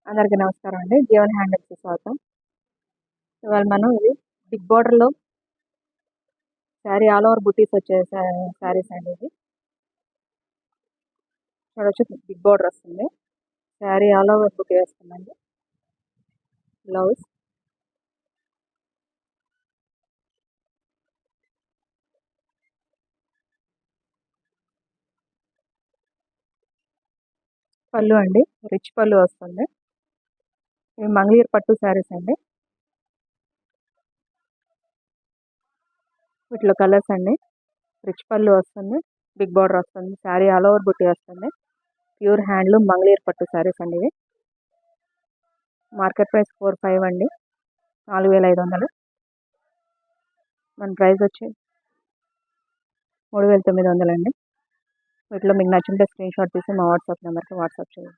అందరికీ నమస్కారం అండి. జీవన్ హ్యాండ్లూమ్స్‌కి స్వాగతం. ఇవాళ మనం ఇది బిగ్ బోర్డర్‌లో శారీ ఆల్ ఓవర్ బుటీస్ వచ్చే శారీస్ అండి ఇది. చూడొచ్చు బిగ్ బోర్డర్ వస్తుంది. శారీ ఆల్ ఓవర్ బుటీ వస్తుందండి. బ్లౌజ్ పళ్ళు అండి. రిచ్ పళ్ళు వస్తుంది. ఇవి మంగళగిరి పట్టు శారీస్ అండి. వీటిలో కలర్స్ అండి. రిచ్ పళ్ళు వస్తుంది. బిగ్ బోర్డర్ వస్తుంది. శారీ ఆల్ ఓవర్ బుటీ వస్తుంది. ప్యూర్ హ్యాండ్లూమ్ మంగళగిరి పట్టు శారీస్ అండి ఇవి. మార్కెట్ ప్రైస్ 4,500 అండి. 4,500. మన ప్రైస్ వచ్చి 3,900 అండి. వీటిలో మీకు నచ్చింటే స్క్రీన్ షాట్ తీసి మా వాట్సాప్ నెంబర్కి వాట్సాప్ చేయండి.